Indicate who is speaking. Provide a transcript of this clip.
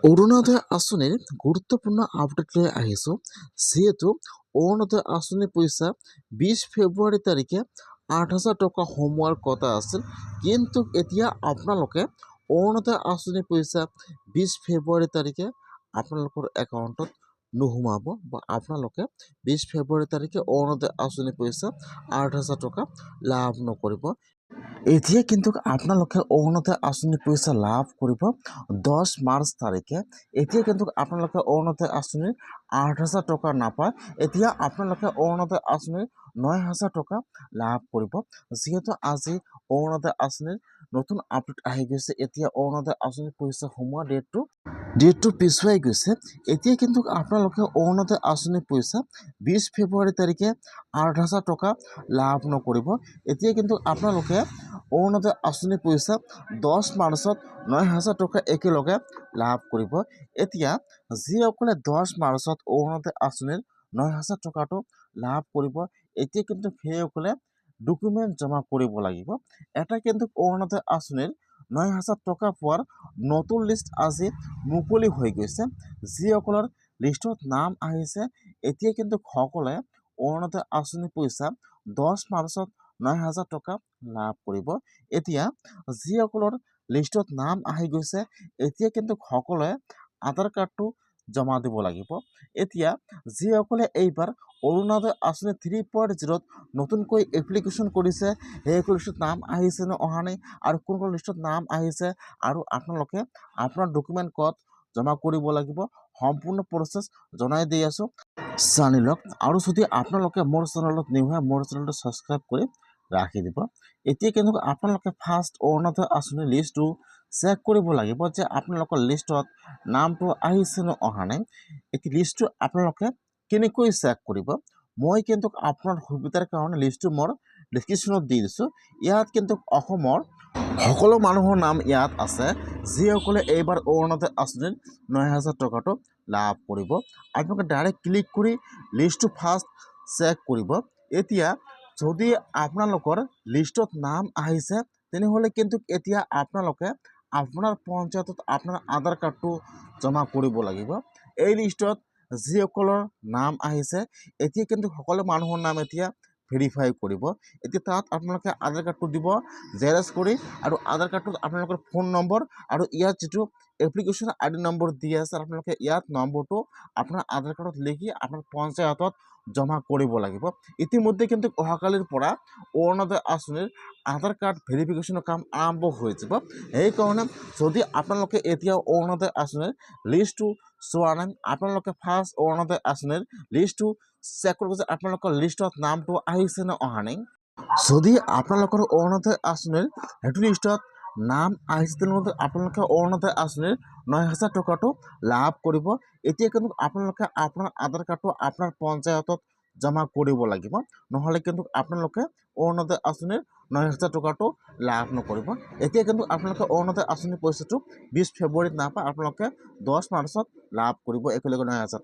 Speaker 1: অৰুণোদয় আঁচনিৰ গুৰুত্বপূৰ্ণ আপডেট লৈ আহিছোঁ। যিহেতু অৰুণোদয় আঁচনিৰ পইচা 20 ফেব্ৰুৱাৰী তাৰিখে 8,000 টকা সোমোৱাৰ কথা আছিল, কিন্তু এতিয়া আপোনালোকে অৰুণোদয় আঁচনিৰ পইচা 20 ফেব্ৰুৱাৰী তাৰিখে আপোনালোকৰ একাউণ্টত নোসোমাব বা আপোনালোকে 20 ফেব্ৰুৱাৰী তাৰিখে অৰুণোদয় আঁচনিৰ পইচা 8,000 টকা লাভ নকৰিব। এতিয়া কিন্তু আপোনালোকে অৰুণোদয় আঁচনিৰ পইচা লাভ কৰিব 10 মাৰ্চ তাৰিখে। এতিয়া কিন্তু আপোনালোকে অৰুণোদয় আঁচনিৰ 8,000 টকা নাপায়, এতিয়া আপোনালোকে অৰুণোদয় আঁচনিৰ 9,000 টকা লাভ কৰিব। যিহেতু আজি অৰুণোদয় আঁচনিৰ নতুন আপডেট আহি গৈছে, এতিয়া অৰুণোদয় আঁচনিৰ পইচা সোমোৱা ডেটটো পিছুৱাই গৈছে। এতিয়া কিন্তু আপোনালোকে অৰুণোদয় আঁচনিৰ পইচা 20 ফেব্ৰুৱাৰী তাৰিখে 8,000 টকা লাভ নকৰিব। এতিয়া কিন্তু আপোনালোকে অৰুণোদয় আঁচনিৰ পইচা 10 মাৰ্চত 9,000 টকা একেলগে লাভ কৰিব। এতিয়া যিসকলে 10 মাৰ্চত অৰুণোদয় আঁচনিৰ 9,000 টকাটো লাভ কৰিব, এতিয়া কিন্তু সেইসকলে ডকুমেণ্ট জমা কৰিব লাগিব। এটা কিন্তু অৰুণোদয় আঁচনিৰ 9,000 টকা পোৱাৰ নতুন লিষ্ট আজি মুকলি হৈ গৈছে। যিসকলৰ লিষ্টত নাম আহিছে, এতিয়া কিন্তু সকলোৱে অৰুণোদয় আঁচনিৰ পইচা 10 মাৰ্চত 9,000 টকা লাভ কৰিব। এতিয়া যিসকলৰ লিষ্টত নাম আহি গৈছে, এতিয়া কিন্তু সকলোৱে আধাৰ কাৰ্ডটো জমা দিব লাগিব। এতিয়া যিসকলে এইবাৰ অৰুণোদয় আঁচনি 3.0ত নতুনকৈ এপ্লিকেশ্যন কৰিছে, সেইসকলৰ লিষ্টত নাম আহিছে নে অহা নাই, আৰু কোন লিষ্টত নাম আহিছে, আৰু আপোনালোকে আপোনাৰ ডকুমেণ্ট ক'ত জমা কৰিব লাগিব, সম্পূৰ্ণ প্ৰচেছ জনাই দি আছোঁ, জানি লওক। আৰু যদি আপোনালোকে মোৰ চেনেলত নিউ হয়, মোৰ চেনেলটো ছাবস্ক্ৰাইব কৰি ৰাখি দিব। এতিয়া কিন্তু আপোনালোকে ফাৰ্ষ্ট অৰুণোদয় আঁচনিৰ লিষ্টটো চেক কৰিব লাগিব যে আপোনালোকৰ লিষ্টত নামটো আহিছে নে অহা নাই। এতিয়া লিষ্টটো আপোনালোকে কেনেকৈ চেক কৰিব, মই কিন্তু আপোনাৰ সুবিধাৰ কাৰণে লিষ্টটো মোৰ ডিছক্ৰিপশ্যনত দি দিছোঁ। ইয়াত কিন্তু অসমৰ সকলো মানুহৰ নাম ইয়াত আছে, যিসকলে এইবাৰ অৰুণোদয় আঁচনিৰ 9,000 টকাটো লাভ কৰিব। আপোনালোকে ডাইৰেক্ট ক্লিক কৰি লিষ্টটো ফাৰ্ষ্ট চেক কৰিব। এতিয়া যদি আপোনালোকৰ লিষ্টত নাম আহিছে, তেনেহ'লে কিন্তু এতিয়া আপোনালোকে আপোনাৰ পঞ্চায়তত আপোনাৰ আধাৰ কাৰ্ডটো জমা কৰিব লাগিব। এই লিষ্টত যিসকলৰ নাম আহিছে, এতিয়া কিন্তু সকলো মানুহৰ নাম এতিয়া ভেৰিফাই কৰিব। এতিয়া তাত আপোনালোকে আধাৰ কাৰ্ডটো দিব জেৰক্স কৰি, আৰু আধাৰ কাৰ্ডটোত আপোনালোকৰ ফোন নম্বৰ আৰু ইয়াত যিটো এপ্লিকেশ্যন ID নম্বৰ দি আছে, আপোনালোকে ইয়াত নম্বৰটো আপোনাৰ আধাৰ কাৰ্ডত লিখি আপোনাৰ পঞ্চায়তত জমা কৰিব লাগিব। ইতিমধ্যে কিন্তু অহাকালিৰ পৰা অৰুণোদয় আঁচনিৰ আধাৰ কাৰ্ড ভেৰিফিকেশ্যনৰ কাম আৰম্ভ হৈ যাব। সেইকাৰণে যদি আপোনালোকে এতিয়া অৰুণোদয় আঁচনিৰ লিষ্টটো চোৱা নাই, আপোনালোকে ফাৰ্ষ্ট অৰুণোদয় আঁচনিৰ লিষ্টটো চেক কৰিব যে আপোনালোকৰ লিষ্টত নামটো আহিছে নে অহা নাই। যদি আপোনালোকৰ অৰুণোদয় আঁচনিৰ সেইটো লিষ্টত নাম আহিছে, তেনেহ'লে আপোনালোকে অৰুণোদয় আঁচনিৰ 9,000 টকাটো লাভ কৰিব। এতিয়া কিন্তু আপোনালোকে আপোনাৰ আধাৰ কাৰ্ডটো আপোনাৰ পঞ্চায়তত জমা কৰিব লাগিব, নহ'লে কিন্তু আপোনালোকে অৰুণোদয় আঁচনিৰ 9,000 টকাটো লাভ নকৰিব। এতিয়া কিন্তু আপোনালোকে অৰুণোদয় আঁচনিৰ পইচাটো 20 ফেব্ৰুৱাৰীত নাপায়, আপোনালোকে 10 মাৰ্চত লাভ কৰিব একেলগে 9,000